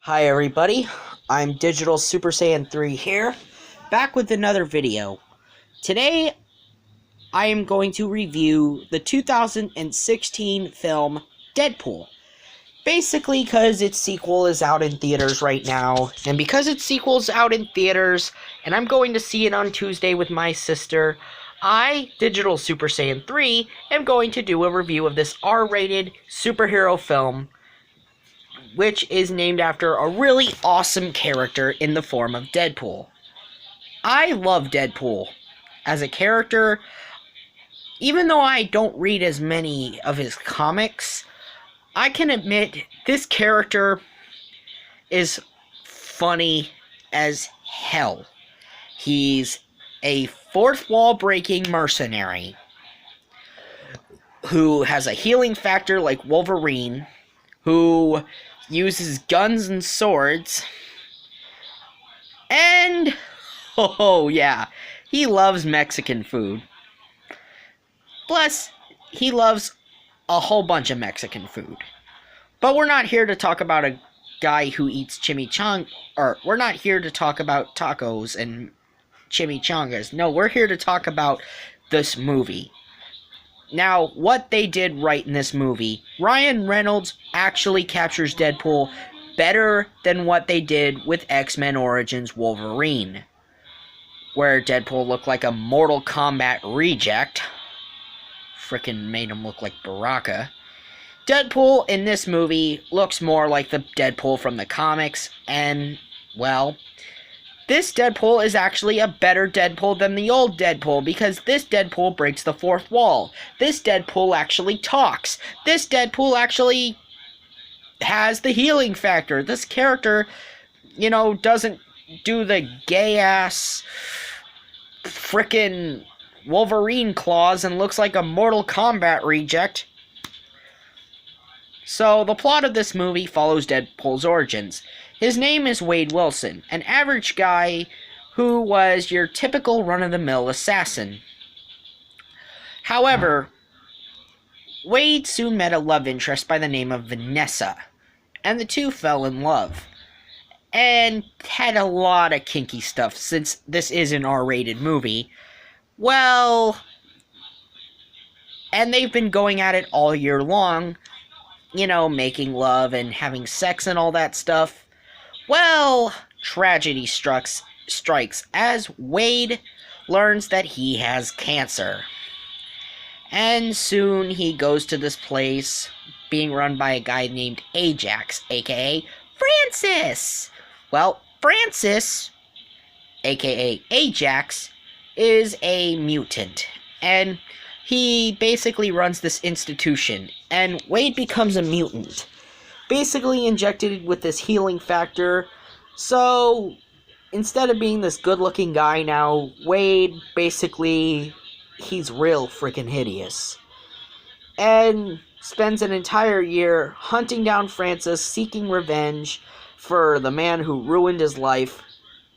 Hi everybody, I'm Digital Super Saiyan 3 here, back with another video. Today, I am going to review the 2016 film Deadpool. Basically because its sequel is out in theaters right now, and because its sequel is out in theaters, and I'm going to see it on Tuesday with my sister, I, Digital Super Saiyan 3, am going to do a review of this R-rated superhero film, which is named after a really awesome character in the form of Deadpool. I love Deadpool as a character. Even though I don't read as many of his comics, I can admit this character is funny as hell. He's a fourth wall breaking mercenary who has a healing factor like Wolverine, who uses guns and swords, and, oh yeah, he loves Mexican food. Plus, he loves a whole bunch of Mexican food. But we're not here to talk about a guy who eats we're not here to talk about tacos and chimichangas. No, we're here to talk about this movie. Now, what they did right in this movie, Ryan Reynolds actually captures Deadpool better than what they did with X-Men Origins Wolverine, where Deadpool looked like a Mortal Kombat reject. Frickin' made him look like Baraka. Deadpool in this movie looks more like the Deadpool from the comics, and, well, this Deadpool is actually a better Deadpool than the old Deadpool, because this Deadpool breaks the fourth wall. This Deadpool actually talks. This Deadpool actually has the healing factor. This character, doesn't do the gay-ass frickin' Wolverine claws and looks like a Mortal Kombat reject. So, the plot of this movie follows Deadpool's origins. His name is Wade Wilson, an average guy who was your typical run-of-the-mill assassin. However, Wade soon met a love interest by the name of Vanessa, and the two fell in love, and had a lot of kinky stuff since this is an R-rated movie. Well, and they've been going at it all year long, making love and having sex and all that stuff. Well, tragedy strikes as Wade learns that he has cancer. And soon he goes to this place being run by a guy named Ajax, aka Francis. Well, Francis, aka Ajax, is a mutant, and he basically runs this institution, and Wade becomes a mutant, basically injected with this healing factor. So instead of being this good-looking guy now, Wade basically, he's real freaking hideous, and spends an entire year hunting down Francis, seeking revenge for the man who ruined his life.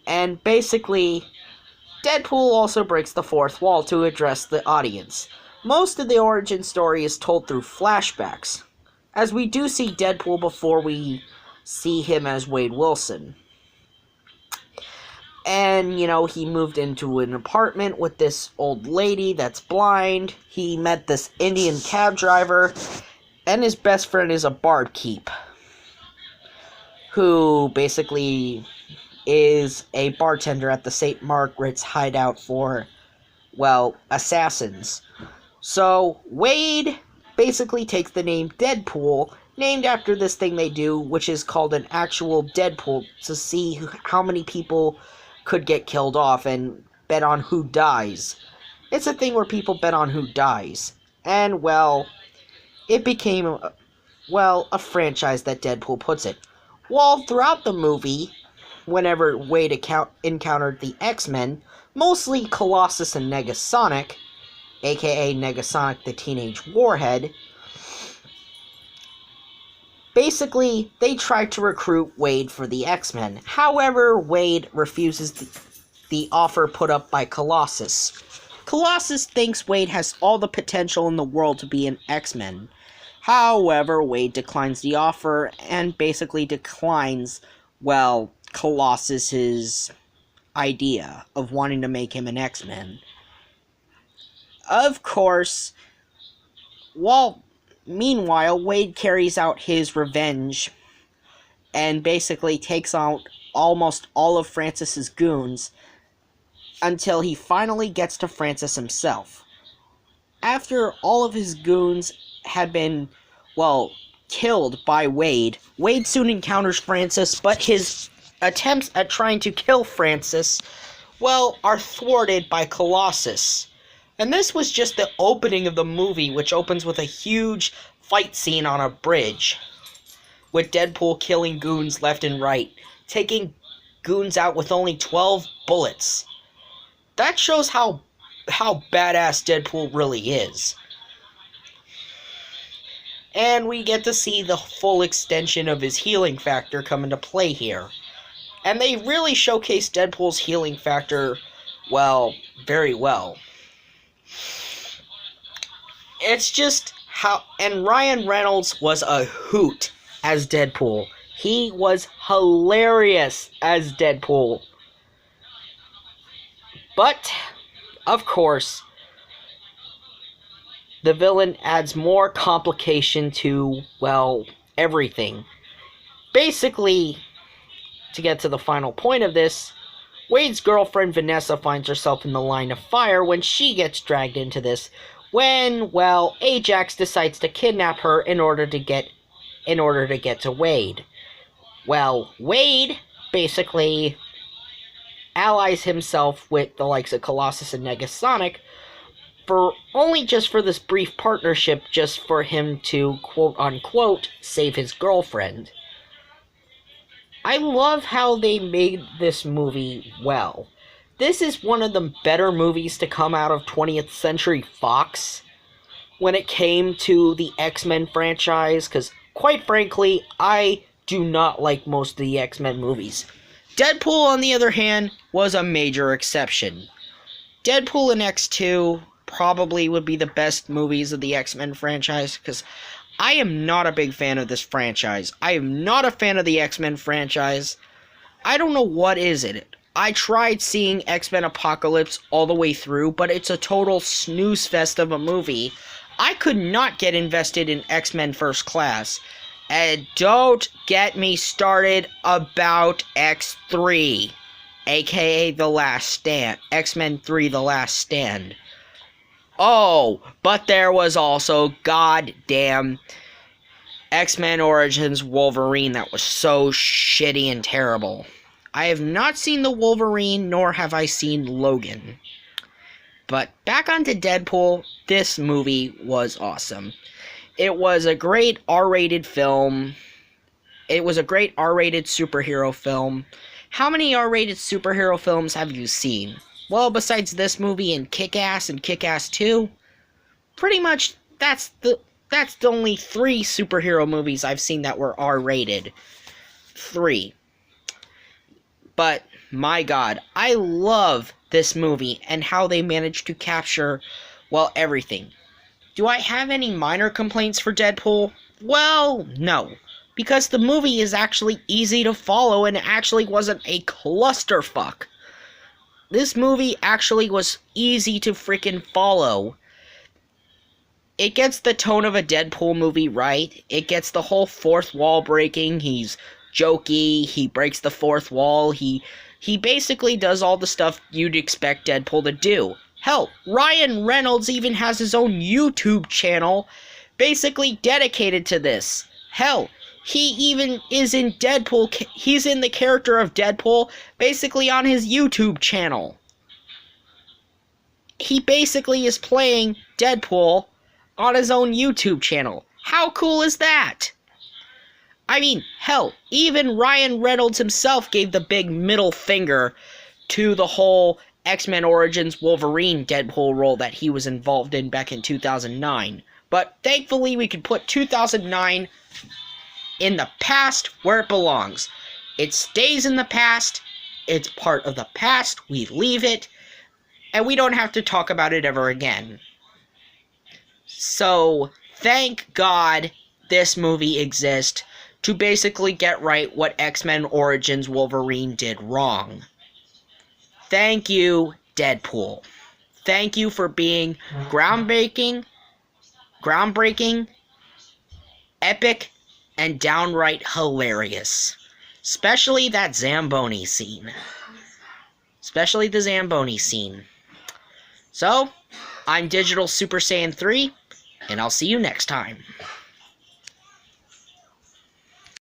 And basically, Deadpool also breaks the fourth wall to address the audience. Most of the origin story is told through flashbacks, as we do see Deadpool before we see him as Wade Wilson. And, he moved into an apartment with this old lady that's blind. He met this Indian cab driver, and his best friend is a barkeep, who basically is a bartender at the St. Margaret's hideout for, well, assassins. So, Wade basically takes the name Deadpool, named after this thing they do, which is called an actual Deadpool, to see how many people could get killed off and bet on who dies. It's a thing where people bet on who dies. And, well, it became, a franchise that Deadpool puts it. Well, throughout the movie, whenever Wade encountered the X-Men, mostly Colossus and Negasonic, aka Negasonic the Teenage Warhead, basically, they tried to recruit Wade for the X-Men. However, Wade refuses the offer put up by Colossus. Colossus thinks Wade has all the potential in the world to be an X-Men. However, Wade declines the offer and basically declines, well, Colossus's idea of wanting to make him an X-Men. Of course, meanwhile, Wade carries out his revenge and basically takes out almost all of Francis's goons until he finally gets to Francis himself. After all of his goons had been, killed by Wade, Wade soon encounters Francis, but his attempts at trying to kill Francis, are thwarted by Colossus. And this was just the opening of the movie, which opens with a huge fight scene on a bridge, with Deadpool killing goons left and right, taking goons out with only 12 bullets. That shows how badass Deadpool really is. And we get to see the full extension of his healing factor come into play here. And they really showcase Deadpool's healing factor, very well. It's just and Ryan Reynolds was a hoot as Deadpool. He was hilarious as Deadpool. But, of course, the villain adds more complication to, everything. Basically, to get to the final point of this, Wade's girlfriend Vanessa finds herself in the line of fire when she gets dragged into this, when, Ajax decides to kidnap her in order to get to Wade. Wade basically allies himself with the likes of Colossus and Negasonic for this brief partnership, just for him to quote-unquote save his girlfriend. I love how they made this movie well. This is one of the better movies to come out of 20th Century Fox when it came to the X-Men franchise, because quite frankly, I do not like most of the X-Men movies. Deadpool, on the other hand, was a major exception. Deadpool and X2 probably would be the best movies of the X-Men franchise, because I am not a big fan of this franchise. I am not a fan of the X-Men franchise. I don't know what is it. I tried seeing X-Men Apocalypse all the way through, but it's a total snooze fest of a movie. I could not get invested in X-Men First Class. And don't get me started about X3, aka The Last Stand. X-Men 3 The Last Stand. Oh, but there was also goddamn X-Men Origins Wolverine that was so shitty and terrible. I have not seen the Wolverine, nor have I seen Logan. But back onto Deadpool, this movie was awesome. It was a great R-rated film. It was a great R-rated superhero film. How many R-rated superhero films have you seen? Well, besides this movie and Kick-Ass 2, pretty much that's the only 3 superhero movies I've seen that were R-rated. 3. But, my god, I love this movie and how they managed to capture, everything. Do I have any minor complaints for Deadpool? Well, no. Because the movie is actually easy to follow and it actually wasn't a clusterfuck. This movie actually was easy to freaking follow. It gets the tone of a Deadpool movie right. It gets the whole fourth wall breaking. He's jokey. He breaks the fourth wall. He basically does all the stuff you'd expect Deadpool to do. Hell, Ryan Reynolds even has his own YouTube channel basically dedicated to this. Hell, he even is in Deadpool. He's in the character of Deadpool basically on his YouTube channel. He basically is playing Deadpool on his own YouTube channel. How cool is that? I mean, hell, even Ryan Reynolds himself gave the big middle finger to the whole X-Men Origins Wolverine Deadpool role that he was involved in back in 2009. But thankfully we could put 2009 in the past where it belongs. It stays in the past, it's part of the past, we leave it, and we don't have to talk about it ever again. So, Thank God this movie exists to basically get right what X-Men Origins Wolverine did wrong. Thank you, Deadpool. Thank you for being groundbreaking, epic, and downright hilarious. Especially that Zamboni scene. Especially the Zamboni scene. So, I'm Digital Super Saiyan 3, and I'll see you next time.